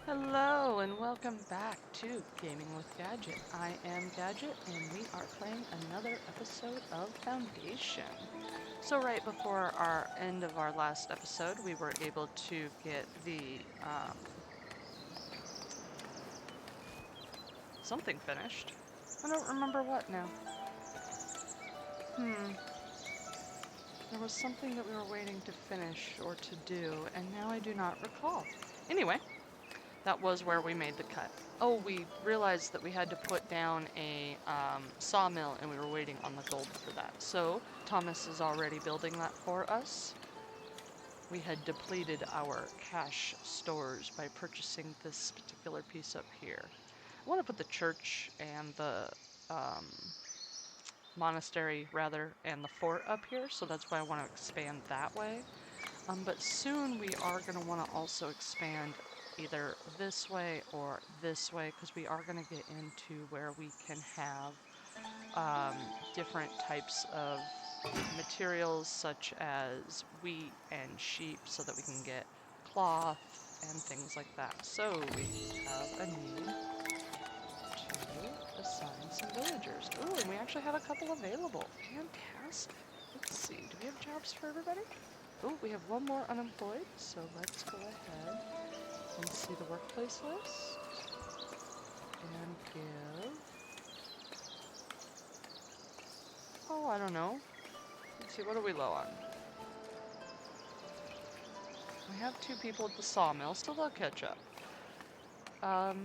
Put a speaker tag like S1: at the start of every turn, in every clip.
S1: Hello and welcome back to Gaming with Gadget. I am Gadget and we are playing another episode of Foundation. So right before our end of our last episode, we were able to get the something finished. I don't remember what now. Hmm, there was something that we were waiting to finish or to do, and now I do not recall. Anyway, that was where we made the cut. Oh, we realized that we had to put down a sawmill and we were waiting on the gold for that. So Thomas is already building that for us. We had depleted our cash stores by purchasing this particular piece up here. I want to put the church and the um, monastery, rather, and the fort up here, so that's why I want to expand that way. But soon we are going to want to also expand either this way or this way because we are going to get into where we can have different types of materials such as wheat and sheep so that we can get cloth and things like that. So we have a need to assign some villagers. Ooh, and we actually have a couple available. Fantastic. Let's see, do we have jobs for everybody? Oh, we have one more unemployed, so let's go ahead and see the workplace list and give. Oh, I don't know. Let's see, what are we low on? We have two people at the sawmill, so they'll catch up. Um,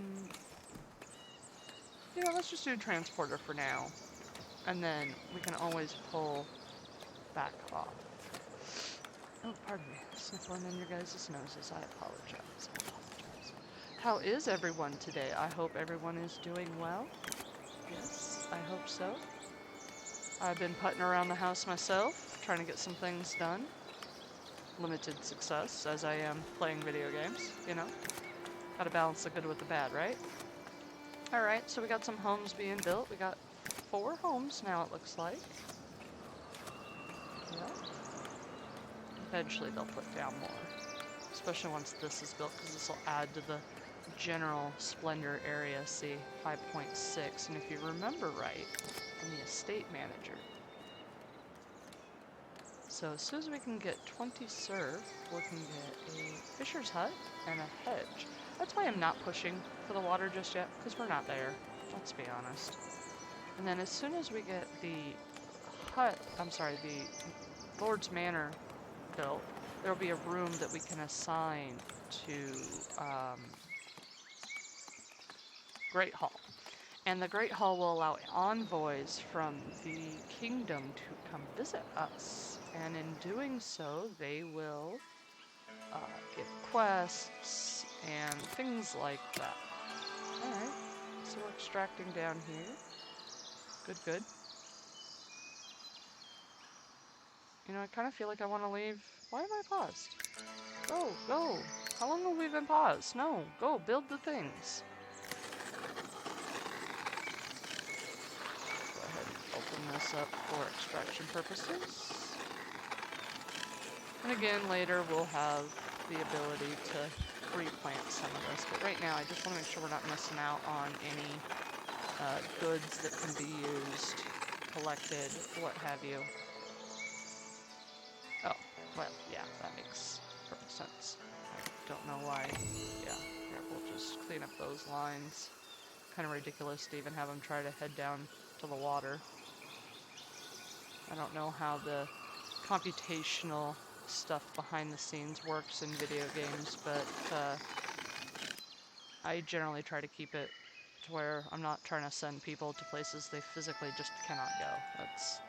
S1: let's just do transporter for now, and then we can always pull back off. Oh, pardon me, sniffling in your guys' noses. I apologize. I apologize. How is everyone today? I hope everyone is doing well. Yes, I hope so. I've been putting around the house myself, trying to get some things done. Limited success, as I am playing video games, you know? Gotta balance the good with the bad, right? Alright, so we got some homes being built. We got 4 homes now, it looks like. Yep. Eventually they'll put down more. Especially once this is built, because this will add to the general splendor area. See, 5.6. And if you remember right, I'm the estate manager. So as soon as we can get 20 serve, we can get a fisher's hut and a hedge. That's why I'm not pushing for the water just yet, because we're not there. Let's be honest. And then as soon as we get the the Lord's Manor built, there'll be a room that we can assign to Great Hall. And the Great Hall will allow envoys from the kingdom to come visit us. And in doing so, they will uh, give quests and things like that. Alright, so we're extracting down here. Good, good. You know, I kind of feel like I want to leave. Why am I paused? Go, go. How long have we been paused? No, go, build the things. Go ahead and open this up for extraction purposes. And again, later we'll have the ability to replant some of this. But right now, I just want to make sure we're not missing out on any goods that can be used, collected, what have you. Oh, well, yeah, that makes perfect sense. I don't know why. Yeah, here, we'll just clean up those lines. Kind of ridiculous to even have them try to head down to the water. I don't know how the computational stuff behind the scenes works in video games, but I generally try to keep it to where I'm not trying to send people to places they physically just cannot go. That's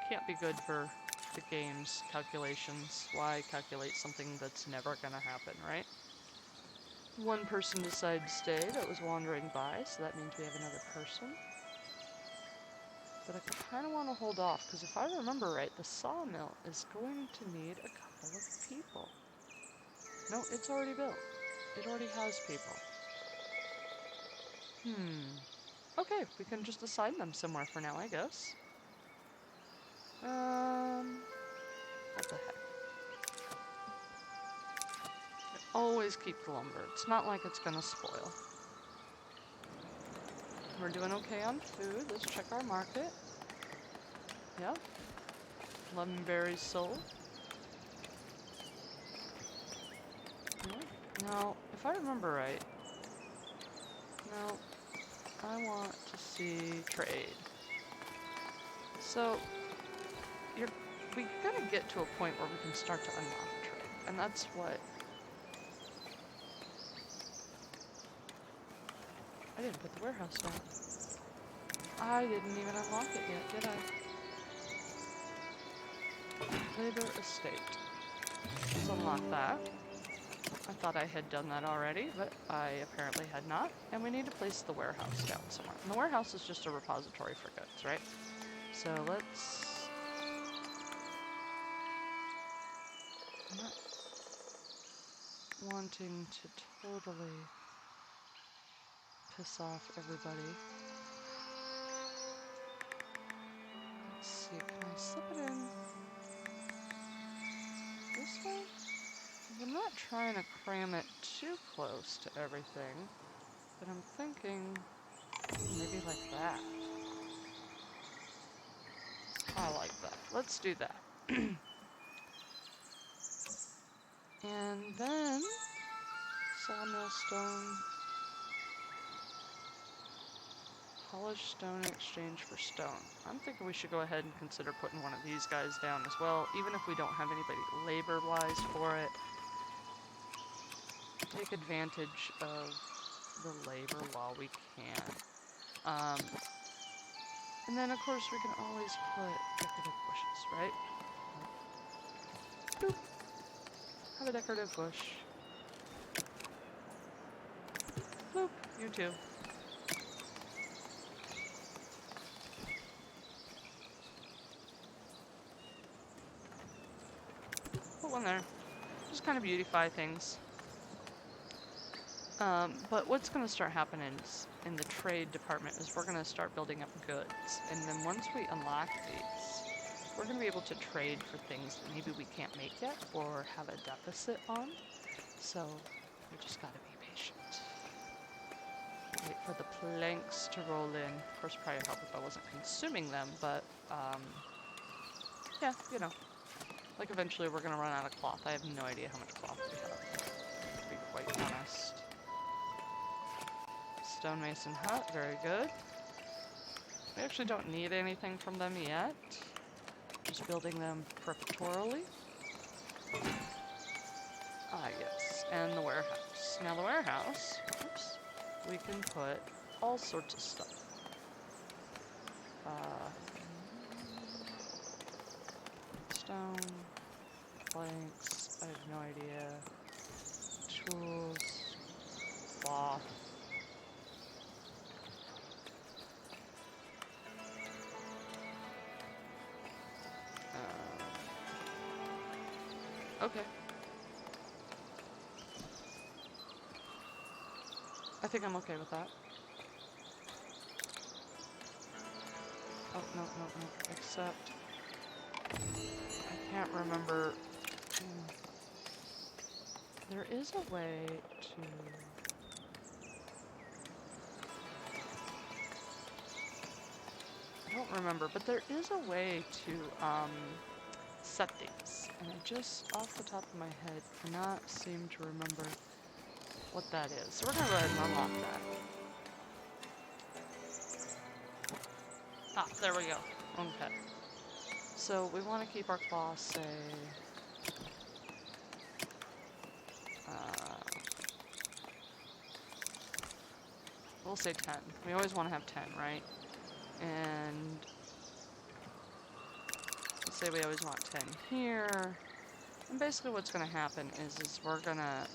S1: can't be good for the game's calculations. Why calculate something that's never gonna happen, right? One person decided to stay that was wandering by, so that means we have another person. But I kind of want to hold off, because if I remember right, the sawmill is going to need a couple of people. No, it's already built. It already has people. Okay, we can just assign them somewhere for now, I guess. What the heck? always keep the lumber. It's not like it's gonna spoil. We're doing okay on food. Let's check our market. Yep. 11 berries sold. Yep. Now, if I remember right, no, I want to see trade. So, we're gonna get to a point where we can start to unlock trade, and that's what. I didn't put the warehouse down. I didn't even unlock it yet, did I? Labor estate. Let's unlock that. I thought I had done that already, but I apparently had not. And we need to place the warehouse down somewhere. And the warehouse is just a repository for goods, right? So let's... I'm not wanting to totally piss off everybody. Let's see, can I slip it in this way? I'm not trying to cram it too close to everything, but I'm thinking maybe like that. I like that. Let's do that. And then sawmill stone, polished stone in exchange for stone. I'm thinking we should go ahead and consider putting one of these guys down as well, even if we don't have anybody labor-wise for it. Take advantage of the labor while we can. And then of course we can always put decorative bushes, right? Boop. Have a decorative bush. Boop. You too. Put one there. Just kind of beautify things. But what's going to start happening in the trade department is we're going to start building up goods. And then once we unlock these, we're going to be able to trade for things that maybe we can't make yet or have a deficit on. So we just got to be patient. Wait for the planks to roll in. Of course, probably help if I wasn't consuming them, but yeah, you know. Like eventually we're going to run out of cloth. I have no idea how much cloth we have, to be quite honest. Stonemason hut, very good. We actually don't need anything from them yet. Just building them preparatorily. Ah, yes, and the warehouse. Now the warehouse, oops, we can put all sorts of stuff. Stone, planks, I have no idea. Tools, cloth. Okay. I think I'm okay with that. Oh, no, no, no. Except... I can't remember... There is a way to... I don't remember, but there is a way to, set these. And I just, off the top of my head, cannot seem to remember what that is. So we're gonna go ahead and unlock that. Ah, there we go. Okay. So we want to keep our claw, say... we'll say 10. We always want to have 10, right? And... let's say we always want 10 here. And basically what's going to happen is we're going to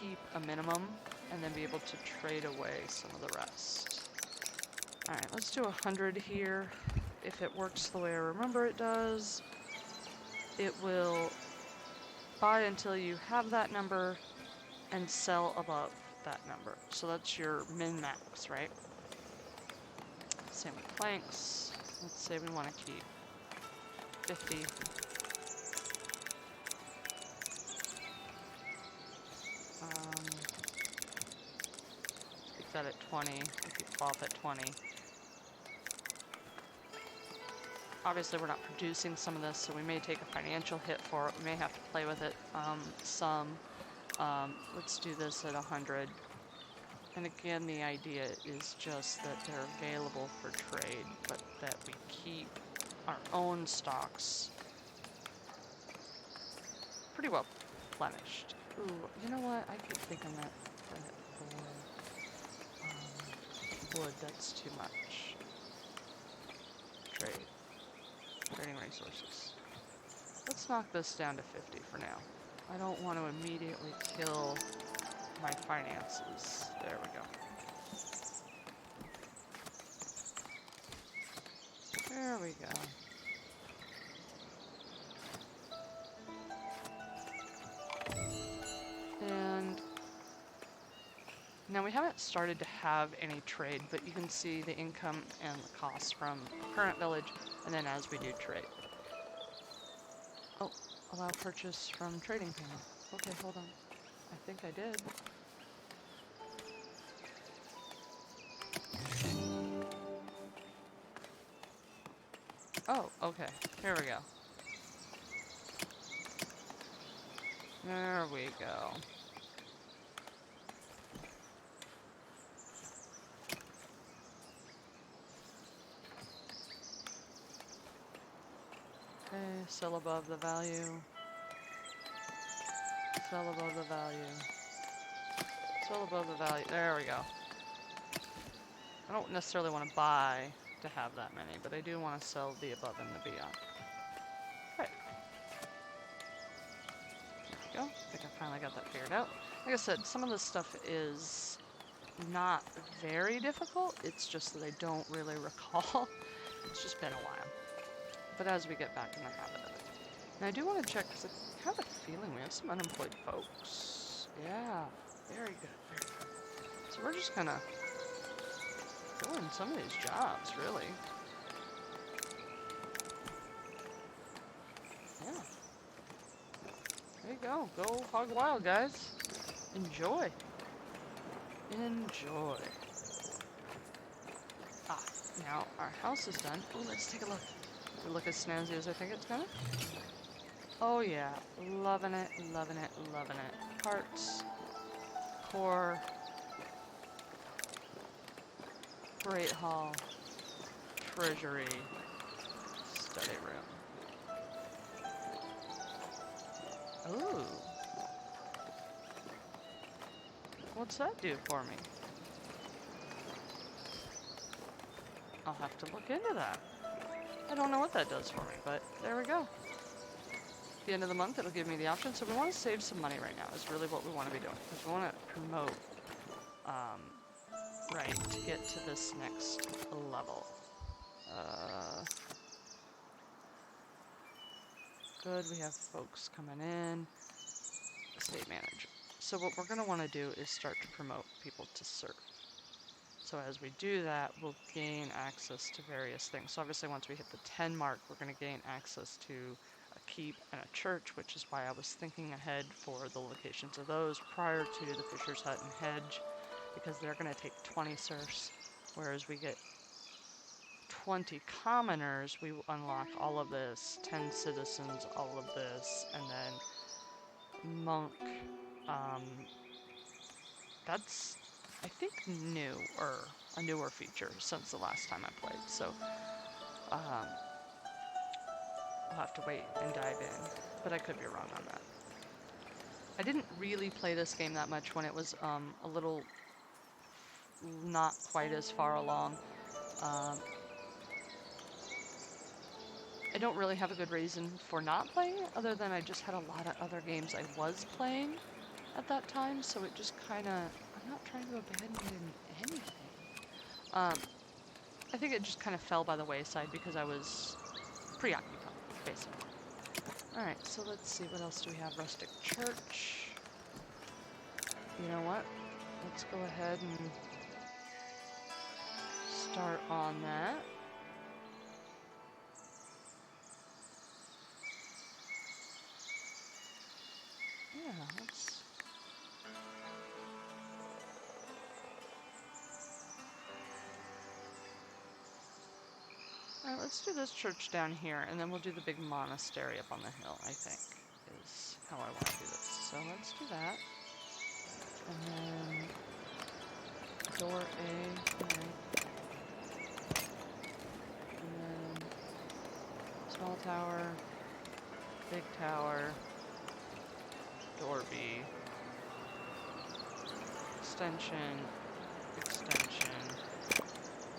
S1: keep a minimum and then be able to trade away some of the rest. Alright, let's do 100 here. If it works the way I remember it does, it will buy until you have that number and sell above that number. So that's your min-max, right? Same with planks. Let's say we want to keep 50. that at 20. We keep cloth at 20. Obviously, we're not producing some of this, so we may take a financial hit for it. We may have to play with it some. Let's do this at 100. And again, the idea is just that they're available for trade, but that we keep our own stocks pretty well replenished. Ooh, you know what? I keep thinking that for wood, that's too much. Trade. Trading resources. Let's knock this down to 50 for now. I don't want to immediately kill my finances. There we go. There we go. And now we haven't started to have any trade, but you can see the income and the costs from current village, and then as we do trade. Oh, allow purchase from trading payment. Okay, hold on. I think I did. Oh, okay. Here we go. There we go. Okay, sell above the value. Sell above the value. Sell above the value. There we go. I don't necessarily want to buy to have that many, but I do want to sell the above and the beyond. Right. There we go. I think I finally got that figured out. Like I said, some of this stuff is not very difficult. It's just that I don't really recall. It's just been a while. But as we get back in the habit of it. And I do want to check, because I have a feeling we have some unemployed folks. Yeah, very good, very good. So we're just kind of doing some of these jobs, really. Yeah. There you go. Go hog wild, guys. Enjoy. Enjoy. Ah, now our house is done. Oh, let's take a look. Does it look as snazzy as I think it's gonna? Oh yeah, loving it, loving it, loving it. Parts, core, great hall, treasury, study room. Ooh. What's that do for me? I'll have to look into that. I don't know what that does for me, but there we go. At the end of the month, it'll give me the option. So we want to save some money right now is really what we want to be doing. Because we want to promote, right, to get to this next level. Good, we have folks coming in. Estate manager. So what we're going to want to do is start to promote people to serve. So as we do that, we'll gain access to various things. So obviously once we hit the 10 mark, we're going to gain access to a keep and a church, which is why I was thinking ahead for the locations of those prior to the Fisher's Hut and Hedge, because they're going to take 20 serfs, whereas we get 20 commoners, we unlock all of this, 10 citizens, all of this, and then monk, that's, I think, a newer feature since the last time I played, so we'll have to wait and dive in, but I could be wrong on that. I didn't really play this game that much when it was a little not quite as far along. I don't really have a good reason for not playing it, other than I just had a lot of other games I was playing at that time, so it just kind of, I'm not trying to abandon anything. I think it just kind of fell by the wayside because I was preoccupied, basically. Alright, so let's see, what else do we have? Rustic church. You know what? Let's go ahead and start on that. Yeah, let's... Alright, let's do this church down here, and then we'll do the big monastery up on the hill, I think, is how I want to do this. So let's do that. And then door A, alright. And then small tower, big tower, door B, extension, extension.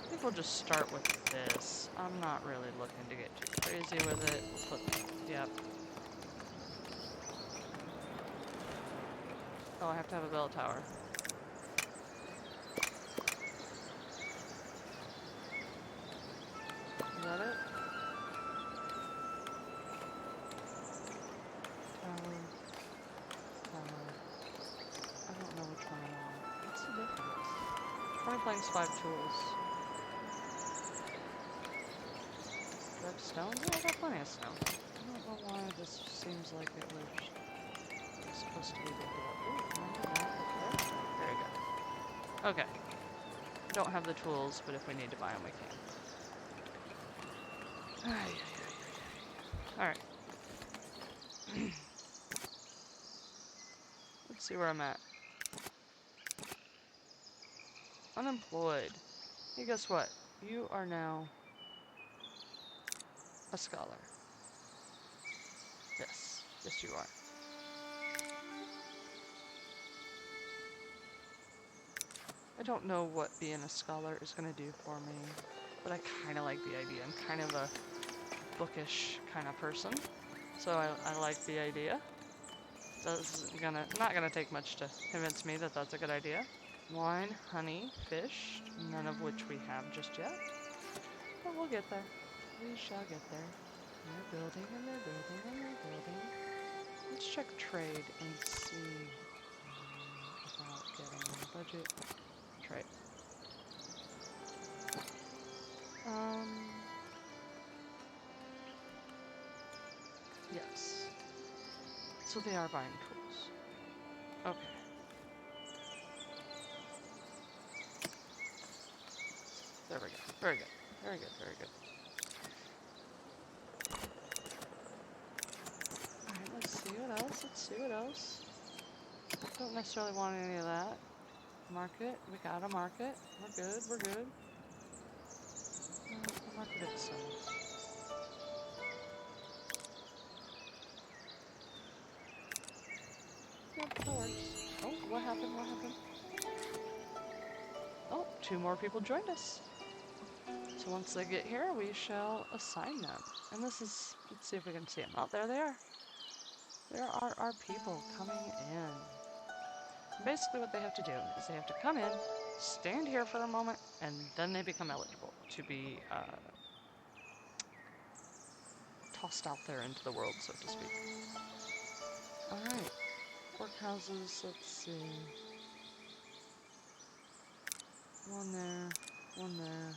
S1: I think we'll just start with this. I'm not really looking to get too crazy with it. We'll put, yep. Oh, I have to have a bell tower. Is that it? Tower. Tower. I don't know which one I want. What's the difference? Try playing 5 tools. Do I have stones? Yeah, I got plenty of stone. I don't know why this seems like it was supposed to be the door. Ooh, can I do that? Okay. Very good. Okay. Don't have the tools, but if we need to buy them, we can. Alright. Let's see where I'm at. Unemployed. Hey, guess what? You are now a scholar. Yes. Yes, you are. I don't know what being a scholar is going to do for me, but I kind of like the idea. I'm kind of a bookish kind of person, so I like the idea. Not gonna take much to convince me that that's a good idea. Wine, honey, fish, none of which we have just yet. But we'll get there. We shall get there. And they're building, and they're building, and they're building. Let's check trade and see about getting budget. Trade. Yes. So they are buying tools. Okay. There we go. Very good. Very good, very good. Alright, let's see what else. Let's see what else. Don't necessarily want any of that. Market. We got a market. We're good, we're good. The market itself. Yep, that works. Oh, what happened? What happened? Oh, 2 more people joined us. So once they get here, we shall assign them. And this is, let's see if we can see them. Oh, there they are. There are our people coming in. Basically what they have to do is they have to come in, stand here for a moment, and then they become eligible to be tossed out there into the world, so to speak. Alright. Workhouses, let's see. One there, one there.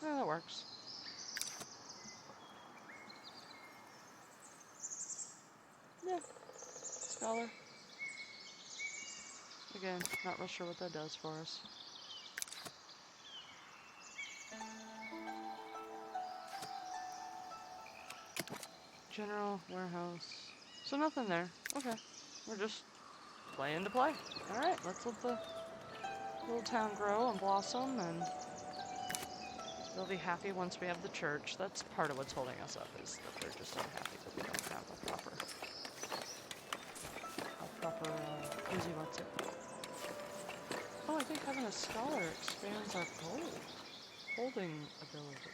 S1: Yeah, that works. Yeah. Scholar. Again, not real sure what that does for us. General, warehouse. So nothing there. Okay. We're just playing to play. Alright, let's let the little town grow and blossom, and they'll be happy once we have the church. That's part of what's holding us up, is that they're just unhappy that we don't have a proper Uzi what's it. Oh, I think having a scholar expands our gold holding ability.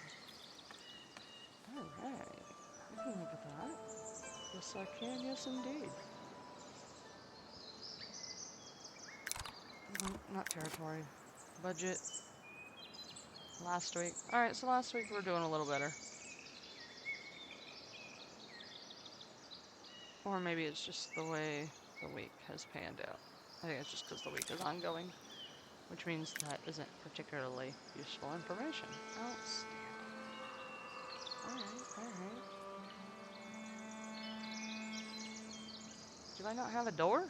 S1: Alright. I can look at that. Yes, I can. Yes, indeed. Not territory. Budget. Last week. Alright, so last week we were doing a little better. Or maybe it's just the way the week has panned out. I think it's just because the week is ongoing, which means that isn't particularly useful information. Outstanding. Alright, alright. Do I not have a door?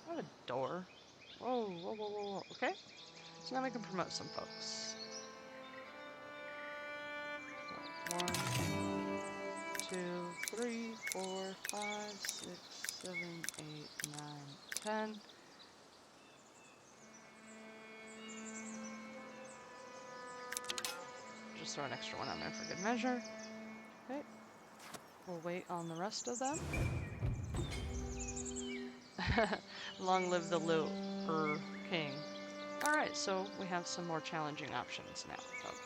S1: I have a door. Whoa, whoa, whoa, whoa, whoa. Okay. So now we can promote some folks. 1, 2, 3, 4, 5, 6, 7, 8, 9, 10. Just throw an extra one on there for good measure. Okay. We'll wait on the rest of them. Long live the little king. Alright, so we have some more challenging options now. Okay.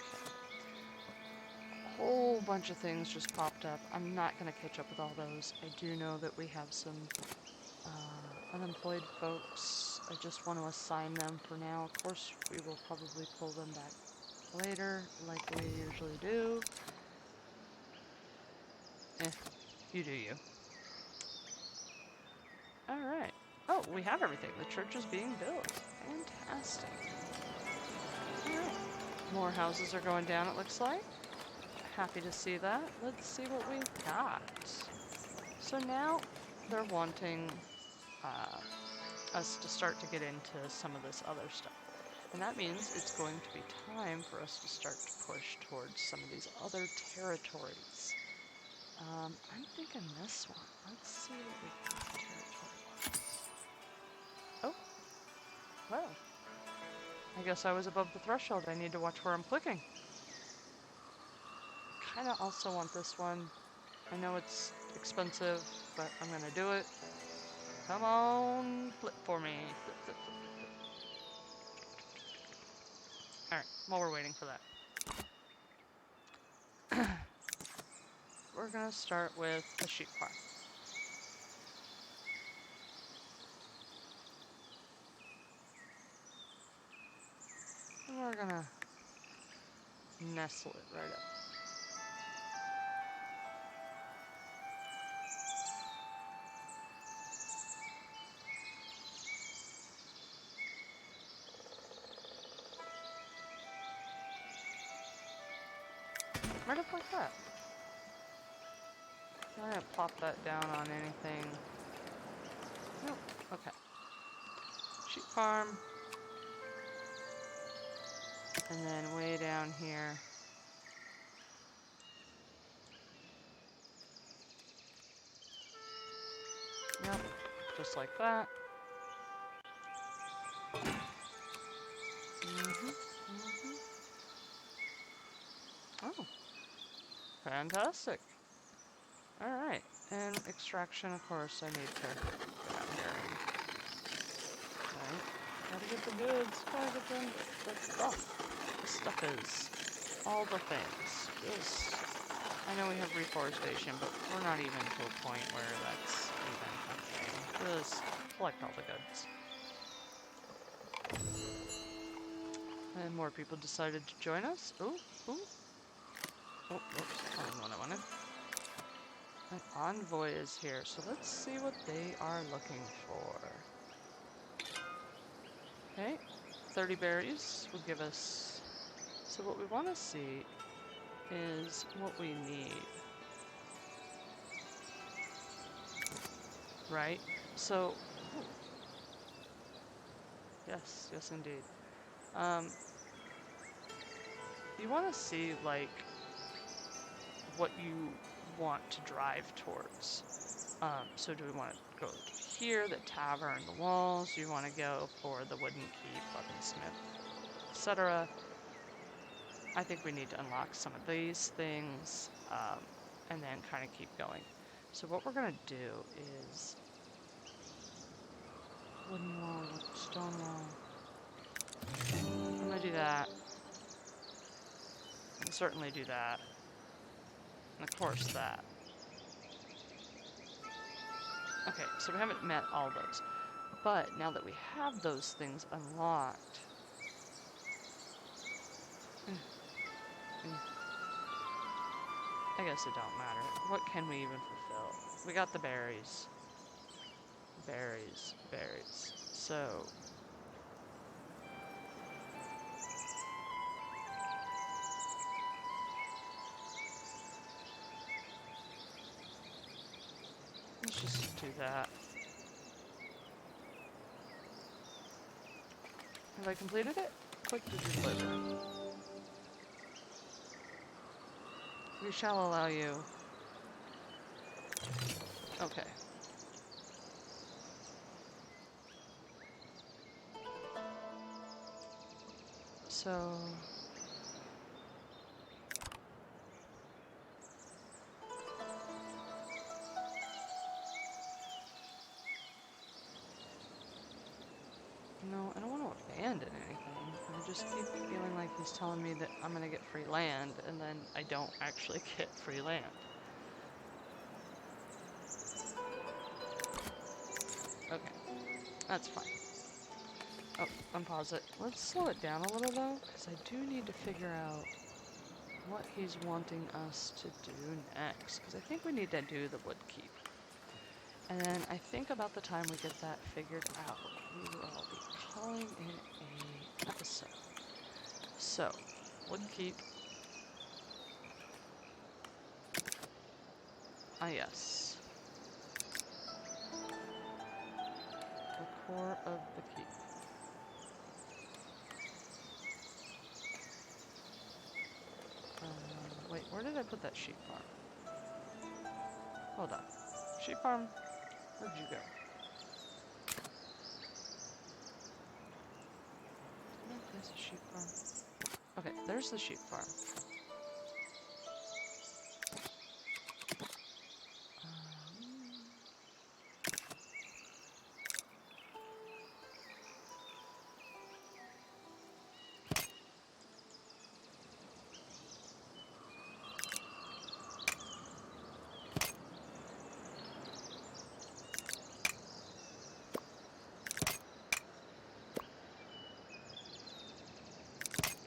S1: A whole bunch of things just popped up. I'm not going to catch up with all those. I do know that we have some unemployed folks. I just want to assign them for now. Of course, we will probably pull them back later, like we usually do. You do you. Alright. Oh, we have everything. The church is being built. Fantastic. Alright. More houses are going down, it looks like. Happy to see that. Let's see what we've got. So now they're wanting us to start to get into some of this other stuff. And that means it's going to be time for us to start to push towards some of these other territories. I'm thinking this one. Let's see what we've got territory-wise. Oh, well. I guess I was above the threshold. I need to watch where I'm clicking. Kinda also want this one. I know it's expensive, but I'm gonna do it. Come on, flip for me. Flip, flip, flip, flip, flip. Alright, while we're waiting for that. We're gonna start with a sheep farm. And we're gonna nestle it right up. Right up like that. I'm gonna plop that down on anything. Nope. Okay. Sheep farm. And then way down here. Yep. Just like that. Oh. Fantastic. Alright. And extraction, of course, I need to get out here and... Right. Gotta get the goods. Gotta get the stuff. The stuff is all the things. Just... I know we have reforestation, but we're not even to a point where that's even a thing. Just collect all the goods. And more people decided to join us. Ooh, ooh. Oh, whoops, that wasn't what I wanted. An envoy is here, so let's see what they are looking for. Okay, 30 berries will give us... So what we want to see is what we need. Right? So... Ooh. Yes, yes indeed. You want to see, like, what you want to drive towards. So do we want to go here, the tavern, the walls? Do you want to go for the wooden keep, weaponsmith, etc.? I think we need to unlock some of these things, and then kind of keep going. So what we're going to do is wooden wall, stone wall. I'm going to do that. And certainly do that. And of course that. Okay, so we haven't met all those. But now that we have those things unlocked... I guess it don't matter. What can we even fulfill? We got the berries. Berries, berries. So... let's just do that. Have I completed it? Click to deliver. We shall allow you. Okay. So... No, I don't want to abandon anything. I just keep feeling like he's telling me that I'm gonna get free land, and then I don't actually get free land. Okay, that's fine. Oh, unpause it. Let's slow it down a little though, because I do need to figure out what he's wanting us to do next, because I think we need to do the wood keep. And then I think about the time we get that figured out, we will be calling it a episode. So, wood keep. Ah, yes. The core of the keep. Wait, where did I put that sheep farm? Hold on. Sheep farm, where'd you go? Did I place a sheep farm? Okay, there's the sheep farm.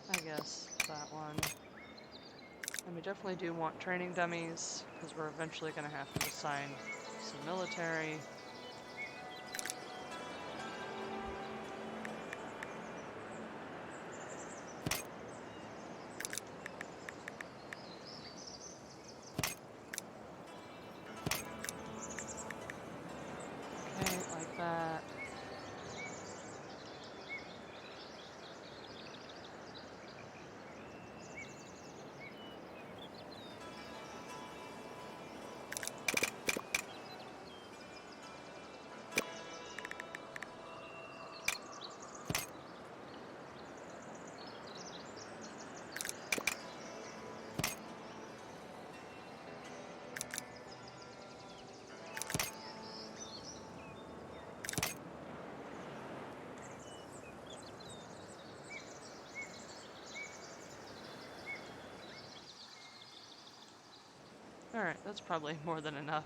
S1: I guess that one. And we definitely do want training dummies, because we're eventually going to have to assign some military. Okay, like that. Alright, that's probably more than enough.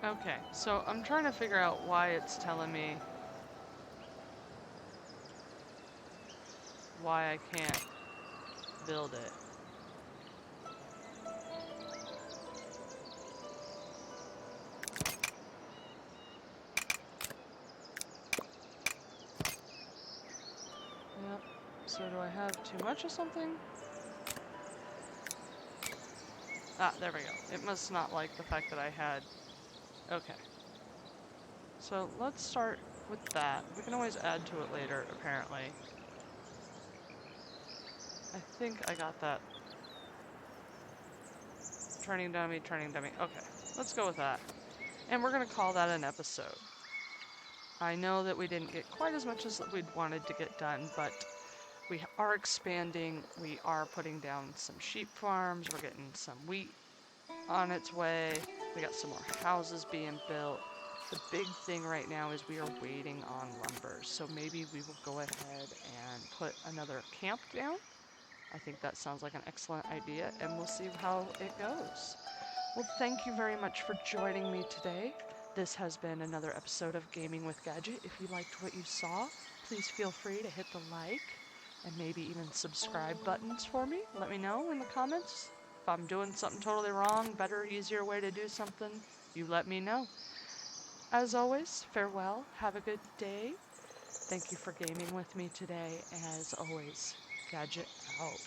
S1: Okay, so I'm trying to figure out why it's telling me why I can't build it. Yep. So do I have too much of something? Ah, there we go. It must not like the fact that I had... Okay. So let's start with that. We can always add to it later, apparently. I think I got that. Turning dummy, turning dummy. Okay, let's go with that. And we're gonna call that an episode. I know that we didn't get quite as much as we'd wanted to get done, but we are expanding. We are putting down some sheep farms. We're getting some wheat on its way. We got some more houses being built. The big thing right now is we are waiting on lumber. So maybe we will go ahead and put another camp down. I think that sounds like an excellent idea, and we'll see how it goes. Well, thank you very much for joining me today. This has been another episode of Gaming with Gadget. If you liked what you saw, please feel free to hit the like and maybe even subscribe buttons for me. Let me know in the comments. If I'm doing something totally wrong, better, easier way to do something, you let me know. As always, farewell, have a good day. Thank you for gaming with me today. As always, Gadget out.